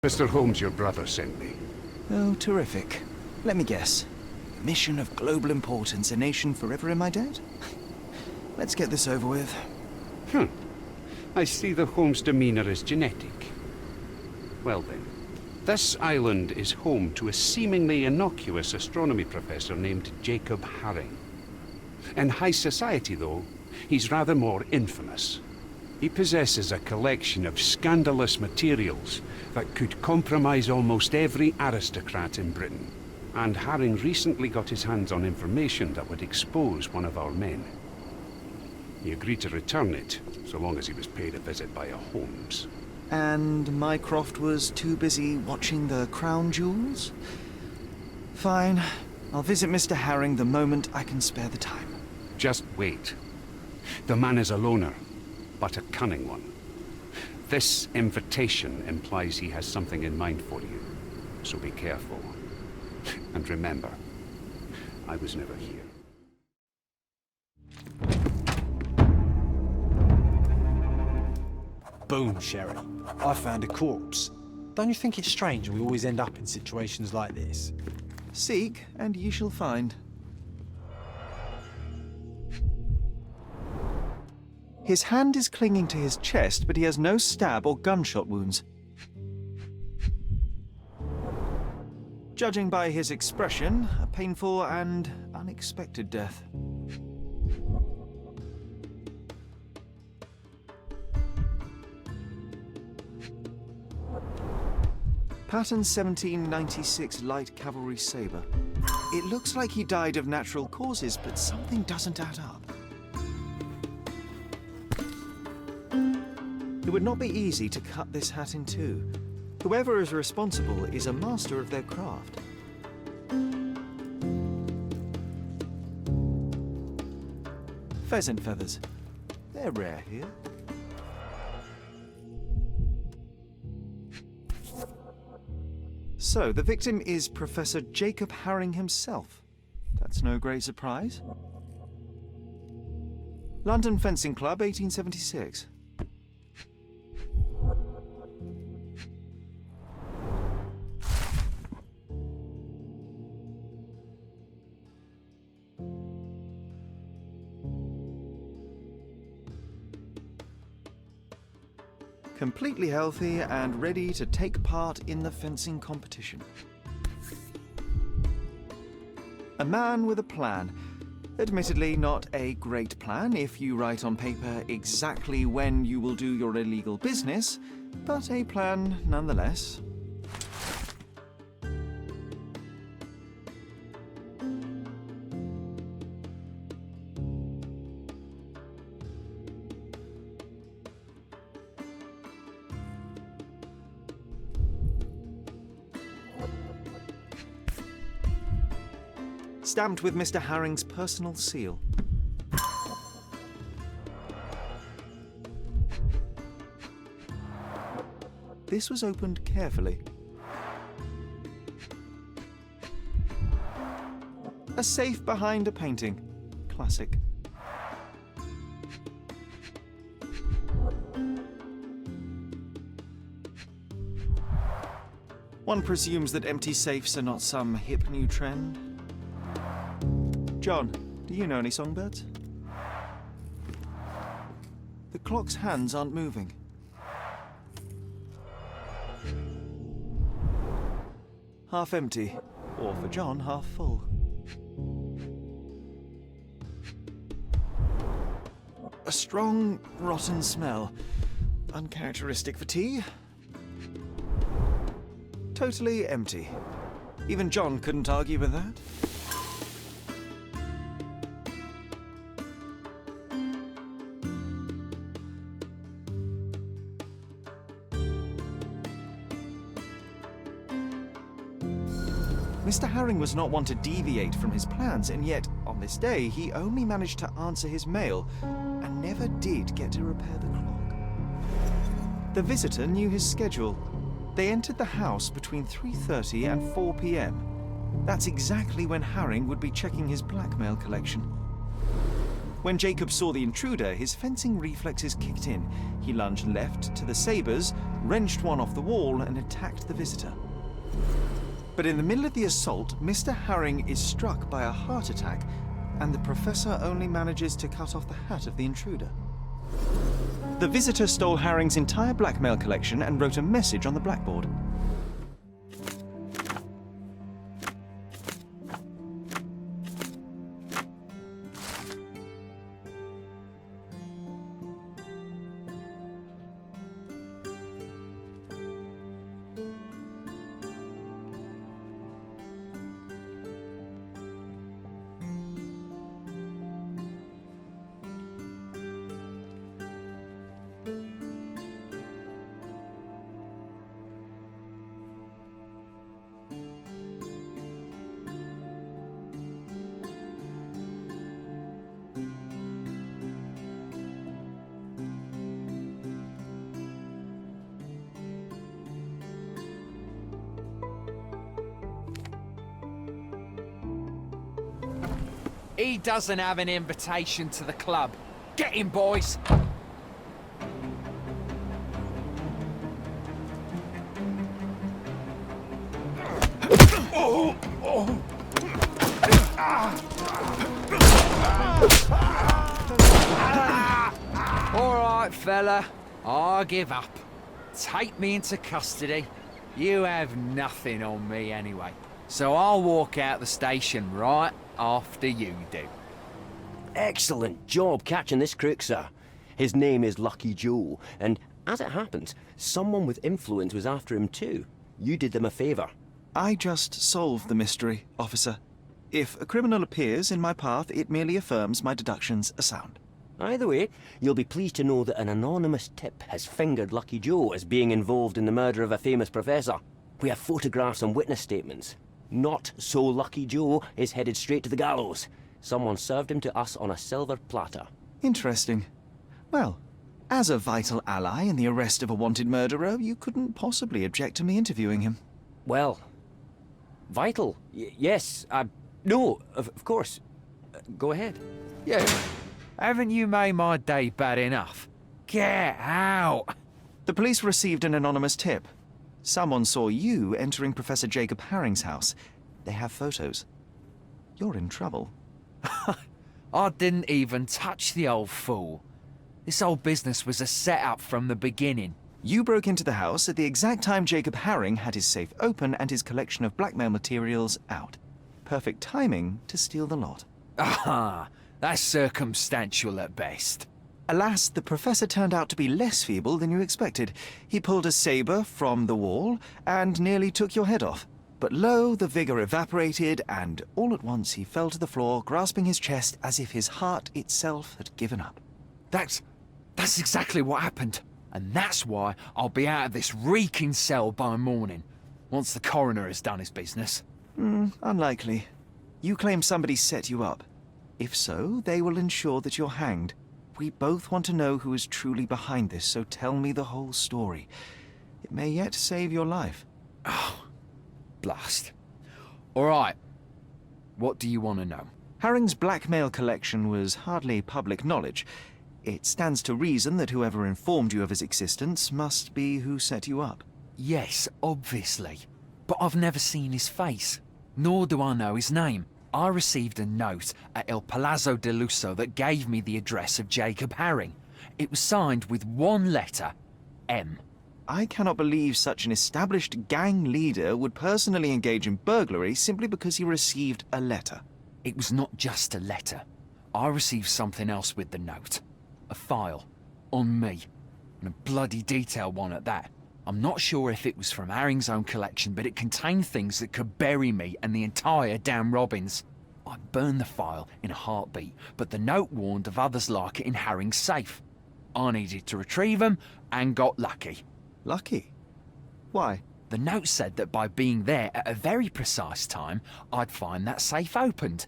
Mr. Holmes, your brother sent me. Oh, terrific. Let me guess. Mission of global importance, a nation forever in my debt? Let's get this over with. I see the Holmes demeanor is genetic. Well then, this island is home to a seemingly innocuous astronomy professor named Jacob Haring. In high society, though, he's rather more infamous. He possesses a collection of scandalous materials that could compromise almost every aristocrat in Britain. And Haring recently got his hands on information that would expose one of our men. He agreed to return it, so long as he was paid a visit by a Holmes. And Mycroft was too busy watching the crown jewels? Fine. I'll visit Mr. Haring the moment I can spare the time. Just wait. The man is a loner, but a cunning one. This invitation implies he has something in mind for you, so be careful. And remember, I was never here. Boom, Sherry. I found a corpse. Don't you think it's strange we always end up in situations like this? Seek, and ye shall find. His hand is clinging to his chest, but he has no stab or gunshot wounds. Judging by his expression, a painful and unexpected death. Pattern 1796 light cavalry saber. It looks like he died of natural causes, but something doesn't add up. It would not be easy to cut this hat in two. Whoever is responsible is a master of their craft. Pheasant feathers. They're rare here. So, the victim is Professor Jacob Haring himself. That's no great surprise. London Fencing Club, 1876. Completely healthy and ready to take part in the fencing competition. A man with a plan. Admittedly, not a great plan if you write on paper exactly when you will do your illegal business, but a plan nonetheless. Stamped with Mr. Haring's personal seal. This was opened carefully. A safe behind a painting. Classic. One presumes that empty safes are not some hip new trend. John, do you know any songbirds? The clock's hands aren't moving. Half empty, or for John, half full. A strong, rotten smell. Uncharacteristic for tea. Totally empty. Even John couldn't argue with that. Mr. Haring was not one to deviate from his plans, and yet, on this day, he only managed to answer his mail and never did get to repair the clock. The visitor knew his schedule. They entered the house between 3:30 and 4 p.m. That's exactly when Haring would be checking his blackmail collection. When Jacob saw the intruder, his fencing reflexes kicked in. He lunged left to the sabres, wrenched one off the wall, and attacked the visitor. But in the middle of the assault, Mr. Harring is struck by a heart attack, and the professor only manages to cut off the hat of the intruder. The visitor stole Harring's entire blackmail collection and wrote a message on the blackboard. He doesn't have an invitation to the club. Get him, boys! All right, fella. I give up. Take me into custody. You have nothing on me anyway. So I'll walk out the station right after you do. Excellent job catching this crook, sir. His name is Lucky Joe, and as it happens, someone with influence was after him too. You did them a favour. I just solved the mystery, officer. If a criminal appears in my path, it merely affirms my deductions are sound. Either way, you'll be pleased to know that an anonymous tip has fingered Lucky Joe as being involved in the murder of a famous professor. We have photographs and witness statements. Not so Lucky Joe is headed straight to the gallows. Someone served him to us on a silver platter. Interesting. Well, as a vital ally in the arrest of a wanted murderer, you couldn't possibly object to me interviewing him. Well, vital? Yes, no, of course. Go ahead. Yeah. Haven't you made my day bad enough? Get out! The police received an anonymous tip. Someone saw you entering Professor Jacob Harring's house. They have photos. You're in trouble. I didn't even touch the old fool. This whole business was a setup from the beginning. You broke into the house at the exact time Jacob Harring had his safe open and his collection of blackmail materials out. Perfect timing to steal the lot. Ah, that's circumstantial at best. Alas, the professor turned out to be less feeble than you expected. He pulled a saber from the wall and nearly took your head off. But lo, the vigor evaporated, and all at once he fell to the floor, grasping his chest as if his heart itself had given up. That's exactly what happened. And that's why I'll be out of this reeking cell by morning, once the coroner has done his business. Unlikely. You claim somebody set you up. If so, they will ensure that you're hanged. We both want to know who is truly behind this, so tell me the whole story. It may yet save your life. Oh, blast. All right. What do you want to know? Harring's blackmail collection was hardly public knowledge. It stands to reason that whoever informed you of his existence must be who set you up. Yes, obviously. But I've never seen his face, nor do I know his name. I received a note at El Palazzo de Lusso that gave me the address of Jacob Harring. It was signed with one letter, M. I cannot believe such an established gang leader would personally engage in burglary simply because he received a letter. It was not just a letter. I received something else with the note. A file. On me. And a bloody detailed one at that. I'm not sure if it was from Harring's own collection, but it contained things that could bury me and the entire damn Robbins. I burned the file in a heartbeat, but the note warned of others like it in Harring's safe. I needed to retrieve them, and got lucky. Lucky? Why? The note said that by being there at a very precise time, I'd find that safe opened.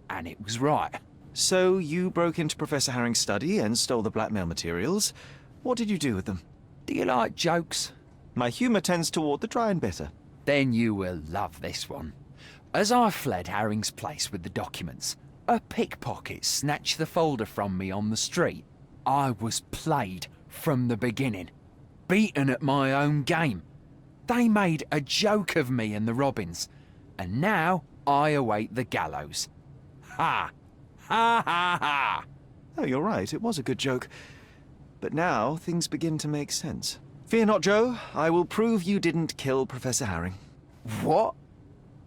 And it was right. So you broke into Professor Harring's study and stole the blackmail materials. What did you do with them? Do you like jokes? My humour tends toward the dry and bitter. Then you will love this one. As I fled Harring's place with the documents, A pickpocket snatched the folder from me on the street. I was played from the beginning. Beaten at my own game. They made a joke of me and the Robins. And now I await the gallows. Ha! Ha ha ha! Oh, you're right, it was a good joke. But now things begin to make sense. Fear not, Joe. I will prove you didn't kill Professor Herring. What?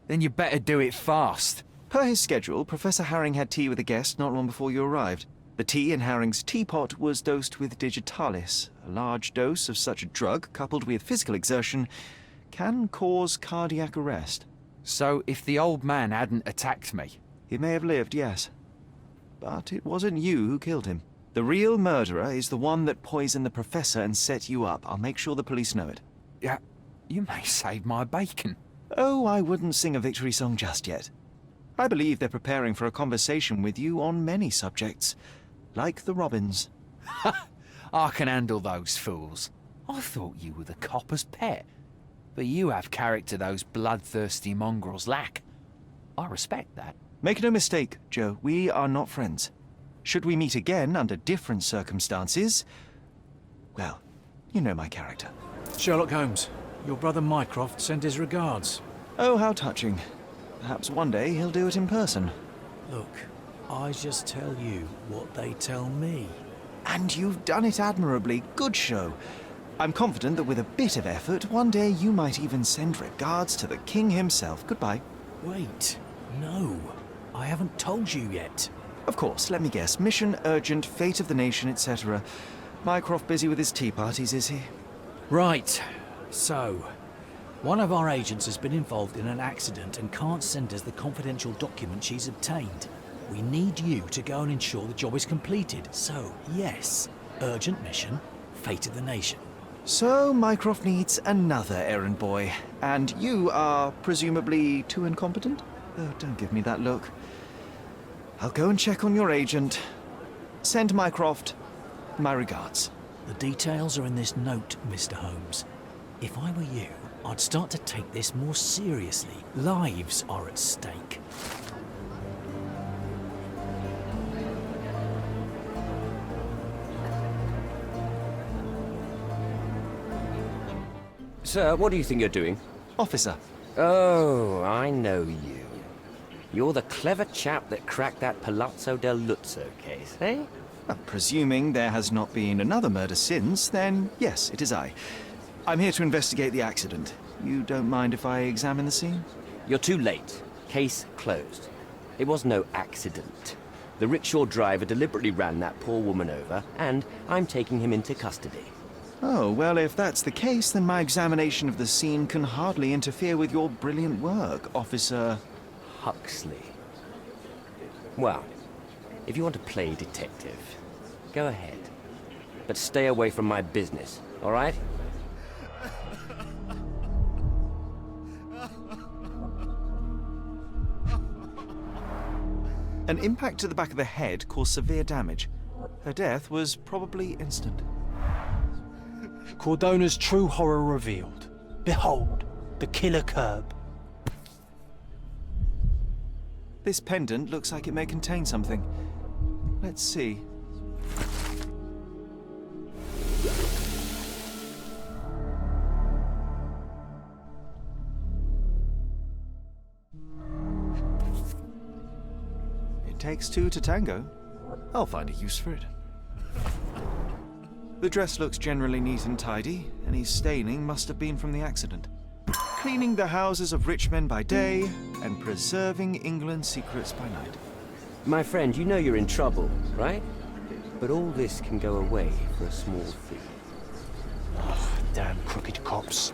Then you better do it fast. Per his schedule, Professor Herring had tea with a guest not long before you arrived. The tea in Herring's teapot was dosed with digitalis. A large dose of such a drug, coupled with physical exertion, can cause cardiac arrest. So if the old man hadn't attacked me... He may have lived, yes. But it wasn't you who killed him. The real murderer is the one that poisoned the professor and set you up. I'll make sure the police know it. Yeah, you may save my bacon. Oh, I wouldn't sing a victory song just yet. I believe they're preparing for a conversation with you on many subjects, like the Robins. I can handle those fools. I thought you were the copper's pet. But you have character those bloodthirsty mongrels lack. I respect that. Make no mistake, Joe, we are not friends. Should we meet again under different circumstances, well, you know my character. Sherlock Holmes, your brother Mycroft sent his regards. Oh, how touching. Perhaps one day he'll do it in person. Look, I just tell you what they tell me. And you've done it admirably. Good show. I'm confident that with a bit of effort, one day you might even send regards to the king himself. Goodbye. Wait, no. I haven't told you yet. Of course, let me guess. Mission urgent, fate of the nation, etc. Mycroft busy with his tea parties, is he? Right. So, one of our agents has been involved in an accident and can't send us the confidential document she's obtained. We need you to go and ensure the job is completed. So, yes, urgent mission, fate of the nation. So, Mycroft needs another errand boy. And you are presumably too incompetent? Oh, don't give me that look. I'll go and check on your agent. Send Mycroft my regards. The details are in this note, Mr. Holmes. If I were you, I'd start to take this more seriously. Lives are at stake. Sir, what do you think you're doing? Officer. Oh, I know you. You're the clever chap that cracked that Palazzo del Luzzo case, eh? Well, presuming there has not been another murder since, then yes, it is I. I'm here to investigate the accident. You don't mind if I examine the scene? You're too late. Case closed. It was no accident. The rickshaw driver deliberately ran that poor woman over, and I'm taking him into custody. Oh, well, if that's the case, then my examination of the scene can hardly interfere with your brilliant work, Officer... Huxley. Well, if you want to play detective, go ahead. But stay away from my business, all right? An impact to the back of the head caused severe damage. Her death was probably instant. Cordona's true horror revealed. Behold, the killer curb. This pendant looks like it may contain something. Let's see. It takes two to tango. I'll find a use for it. The dress looks generally neat and tidy. Any staining must have been from the accident. Cleaning the houses of rich men by day and preserving England's secrets by night. My friend, you know you're in trouble, right? But all this can go away for a small fee. Damn crooked cops.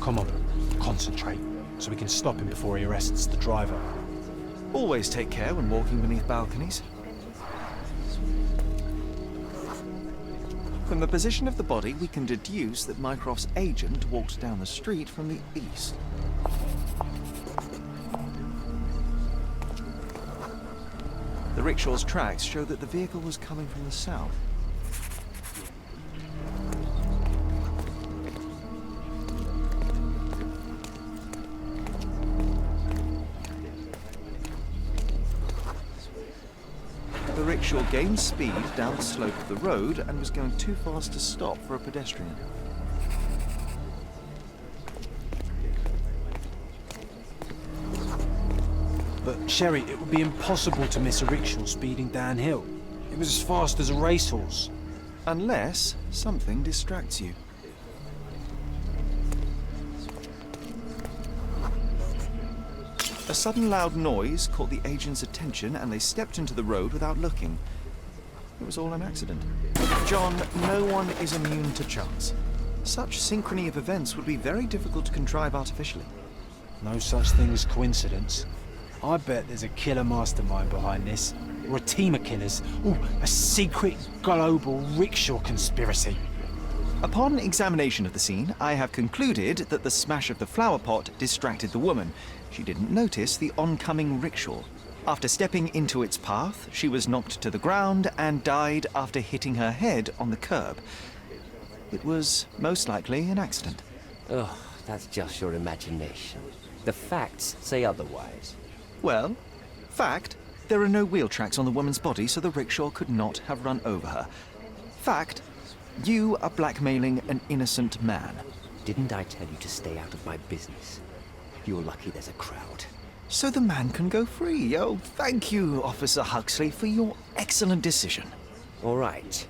Come on, concentrate, so we can stop him before he arrests the driver. Always take care when walking beneath balconies. From the position of the body, we can deduce that Mycroft's agent walked down the street from the east. The rickshaw's tracks show that the vehicle was coming from the south. rickshaw gained speed down the slope of the road and was going too fast to stop for a pedestrian. But, Sherry, it would be impossible to miss a rickshaw speeding downhill. It was as fast as a racehorse. Unless something distracts you. A sudden loud noise caught the agent's attention and they stepped into the road without looking. It was all an accident. John, no one is immune to chance. Such synchrony of events would be very difficult to contrive artificially. No such thing as coincidence. I bet there's a killer mastermind behind this. Or a team of killers. Ooh, a secret global rickshaw conspiracy. Upon examination of the scene, I have concluded that the smash of the flower pot distracted the woman. She didn't notice the oncoming rickshaw. After stepping into its path, she was knocked to the ground and died after hitting her head on the curb. It was most likely an accident. Ugh, that's just your imagination. The facts say otherwise. Well, fact, there are no wheel tracks on the woman's body, so the rickshaw could not have run over her. Fact, you are blackmailing an innocent man. Didn't I tell you to stay out of my business? You're lucky there's a crowd. So the man can go free. Oh, thank you, Officer Huxley, for your excellent decision. All right.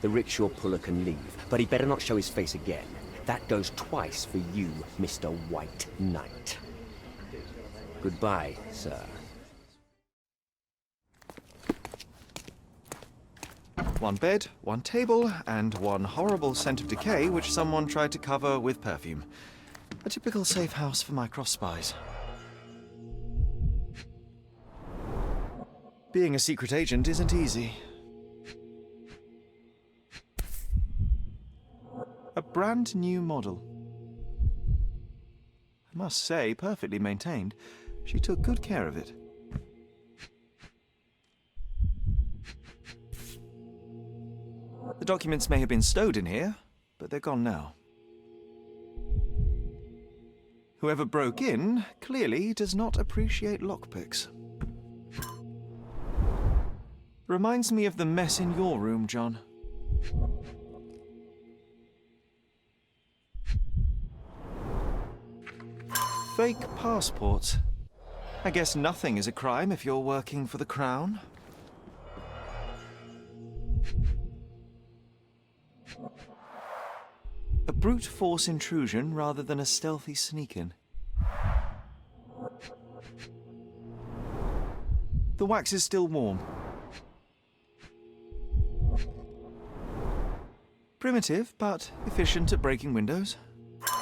The rickshaw puller can leave, but he better not show his face again. That goes twice for you, Mr. White Knight. Goodbye, sir. One bed, one table, and one horrible scent of decay which someone tried to cover with perfume. A typical safe house for Mycroft spies. Being a secret agent isn't easy. A brand new model. I must say, perfectly maintained. She took good care of it. The documents may have been stowed in here, but they're gone now. Whoever broke in clearly does not appreciate lockpicks. Reminds me of the mess in your room, John. Fake passports. I guess nothing is a crime if you're working for the Crown. A brute force intrusion rather than a stealthy sneak-in. The wax is still warm. Primitive, but efficient at breaking windows.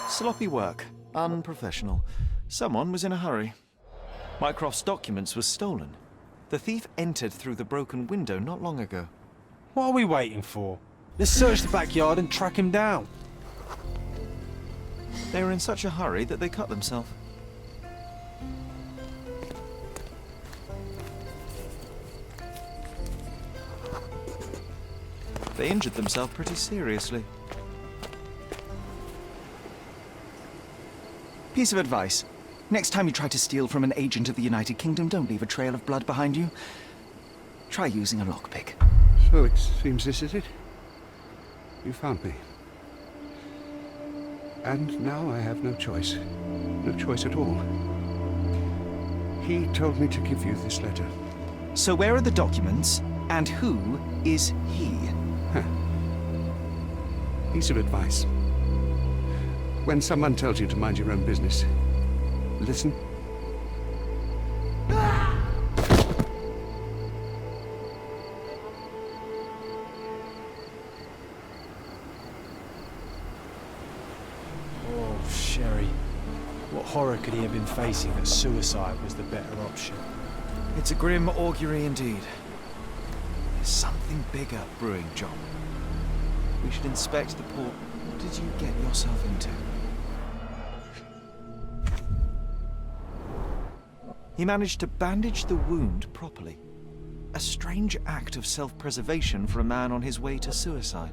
Sloppy work. Unprofessional. Someone was in a hurry. Mycroft's documents were stolen. The thief entered through the broken window not long ago. What are we waiting for? Let's search the backyard and track him down. They were in such a hurry that they cut themselves. They injured themselves pretty seriously. Piece of advice. Next time you try to steal from an agent of the United Kingdom, don't leave a trail of blood behind you. Try using a lockpick. So it seems this is it. You found me. And now I have no choice. No choice at all. He told me to give you this letter. So where are the documents, and who is he? Huh. Piece of advice. When someone tells you to mind your own business, listen. Oh, Sherry. What horror could he have been facing that suicide was the better option? It's a grim augury indeed. There's something bigger brewing, John. We should inspect the port. What did you get yourself into? He managed to bandage the wound properly. A strange act of self-preservation for a man on his way to suicide.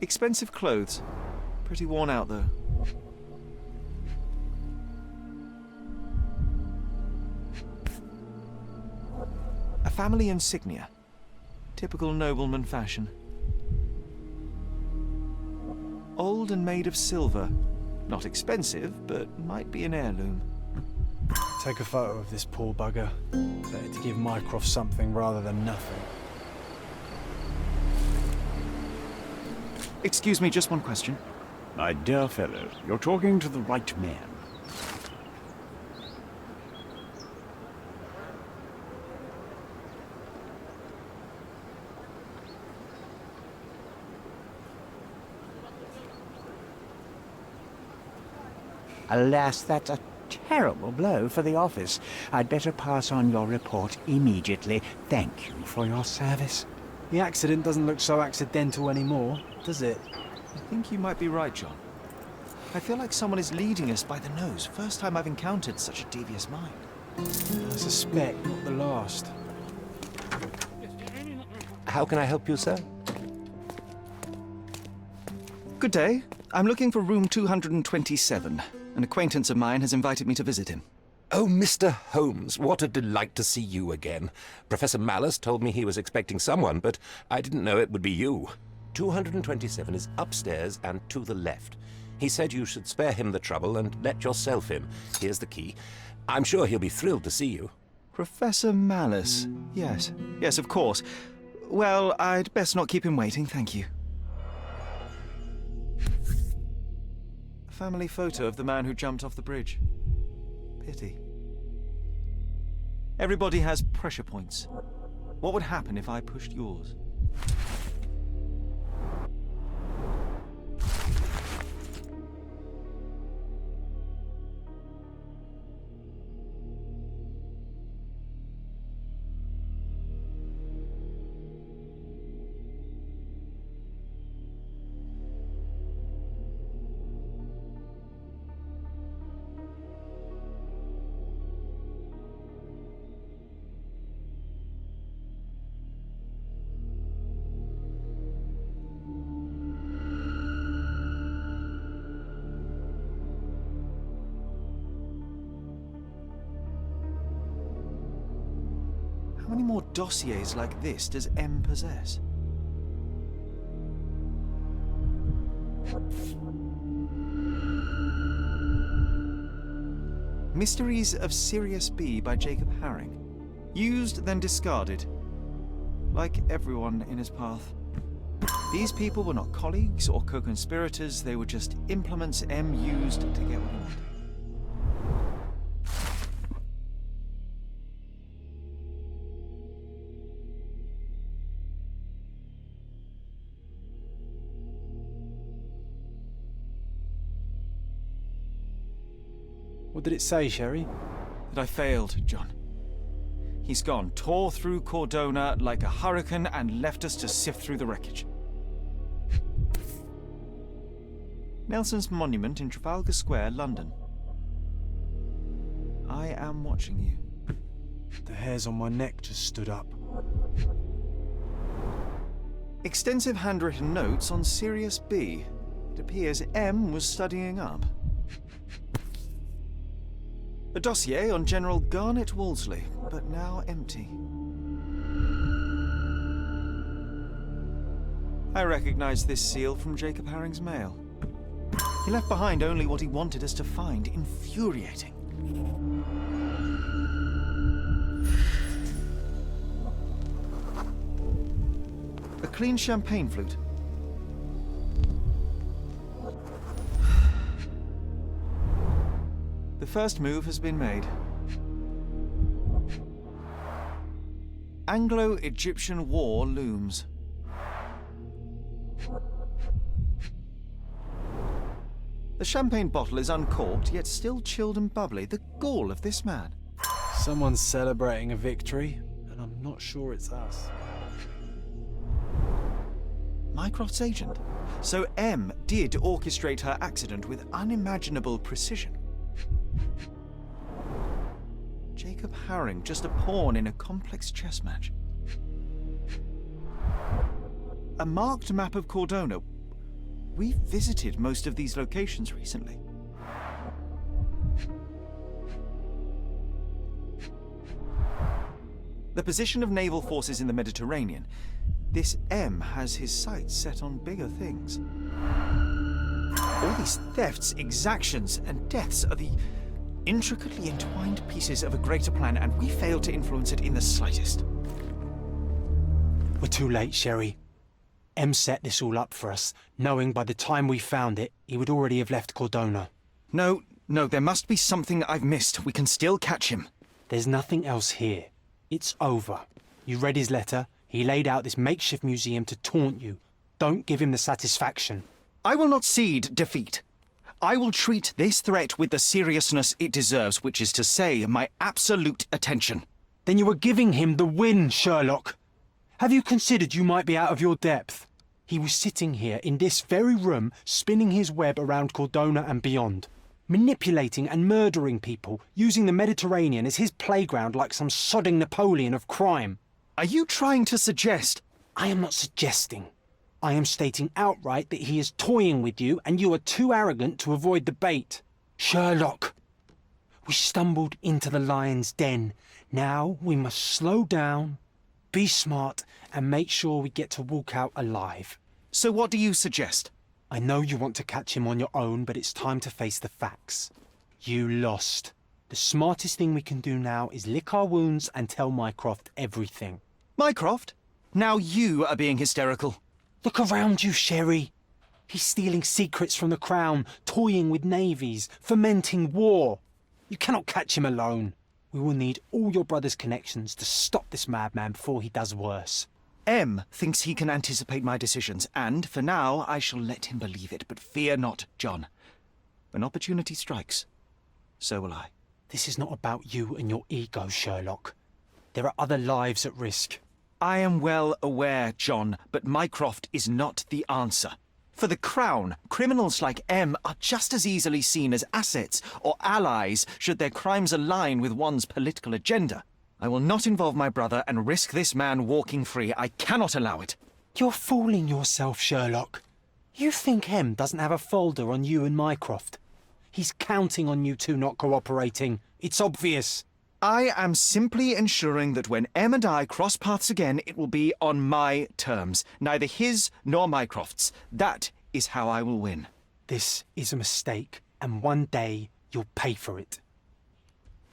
Expensive clothes. Pretty worn out, though. family insignia. Typical nobleman fashion. Old and made of silver. Not expensive, but might be an heirloom. Take a photo of this poor bugger. Better to give Mycroft something rather than nothing. Excuse me, just one question. My dear fellow, you're talking to the right man. Alas, that's a terrible blow for the office. I'd better pass on your report immediately. Thank you for your service. The accident doesn't look so accidental anymore, does it? I think you might be right, John. I feel like someone is leading us by the nose. First time I've encountered such a devious mind. I suspect not the last. How can I help you, sir? Good day. I'm looking for room 227. An acquaintance of mine has invited me to visit him. Oh, Mr. Holmes, what a delight to see you again. Professor Malice told me he was expecting someone, but I didn't know it would be you. 227 is upstairs and to the left. He said you should spare him the trouble and let yourself in. Here's the key. I'm sure he'll be thrilled to see you. Professor Malice. Yes. Yes, of course. Well, I'd best not keep him waiting, thank you. A family photo of the man who jumped off the bridge. Pity. Everybody has pressure points. What would happen if I pushed yours? How many more dossiers like this does M possess? Mysteries of Sirius B by Jacob Haring. Used, then discarded. Like everyone in his path. These people were not colleagues or co-conspirators, they were just implements M used to get what he wanted. What did it say, Sherry? That I failed, John. He's gone, tore through Cordona like a hurricane and left us to sift through the wreckage. Nelson's monument in Trafalgar Square, London. I am watching you. The hairs on my neck just stood up. Extensive handwritten notes on Sirius B. It appears M was studying up. A dossier on General Garnet Wolseley, but now empty. I recognize this seal from Jacob Haring's mail. He left behind only what he wanted us to find. Infuriating. A clean champagne flute. The first move has been made. Anglo-Egyptian war looms. The champagne bottle is uncorked, yet still chilled and bubbly. The gall of this man. Someone's celebrating a victory, and I'm not sure it's us. Mycroft's agent. So M did orchestrate her accident with unimaginable precision. Jacob Haring, just a pawn in a complex chess match. A marked map of Cordona. We visited most of these locations recently. the position of naval forces in the Mediterranean. This M has his sights set on bigger things. All these thefts, exactions, and deaths are the intricately entwined pieces of a greater plan, and we fail to influence it in the slightest. We're too late, Sherry. M set this all up for us, knowing by the time we found it, he would already have left Cordona. No, there must be something I've missed. We can still catch him. There's nothing else here. It's over. You read his letter. He laid out this makeshift museum to taunt you. Don't give him the satisfaction. I will not cede defeat. I will treat this threat with the seriousness it deserves, which is to say, my absolute attention. Then you were giving him the win, Sherlock. Have you considered you might be out of your depth? He was sitting here in this very room, spinning his web around Cordona and beyond, manipulating and murdering people, using the Mediterranean as his playground like some sodding Napoleon of crime. Are you trying to suggest? I am not suggesting. I am stating outright that he is toying with you and you are too arrogant to avoid the bait. Sherlock, we stumbled into the lion's den. Now we must slow down, be smart, and make sure we get to walk out alive. So what do you suggest? I know you want to catch him on your own, but it's time to face the facts. You lost. The smartest thing we can do now is lick our wounds and tell Mycroft everything. Mycroft? Now you are being hysterical. Look around you, Sherry. He's stealing secrets from the Crown, toying with navies, fomenting war. You cannot catch him alone. We will need all your brother's connections to stop this madman before he does worse. M thinks he can anticipate my decisions, and for now I shall let him believe it. But fear not, John. When opportunity strikes, so will I. This is not about you and your ego, Sherlock. There are other lives at risk. I am well aware, John, but Mycroft is not the answer. For the Crown, criminals like M are just as easily seen as assets or allies should their crimes align with one's political agenda. I will not involve my brother and risk this man walking free. I cannot allow it. You're fooling yourself, Sherlock. You think M doesn't have a folder on you and Mycroft? He's counting on you two not cooperating. It's obvious. I am simply ensuring that when M and I cross paths again, it will be on my terms, neither his nor Mycroft's. That is how I will win. This is a mistake, and one day you'll pay for it.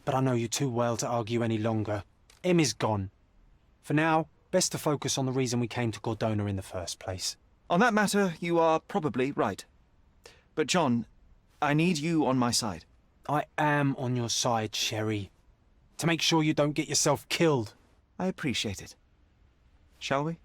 But I know you too well to argue any longer. M is gone. For now, best to focus on the reason we came to Cordona in the first place. On that matter, you are probably right. But John, I need you on my side. I am on your side, Sherry. To make sure you don't get yourself killed. I appreciate it. Shall we?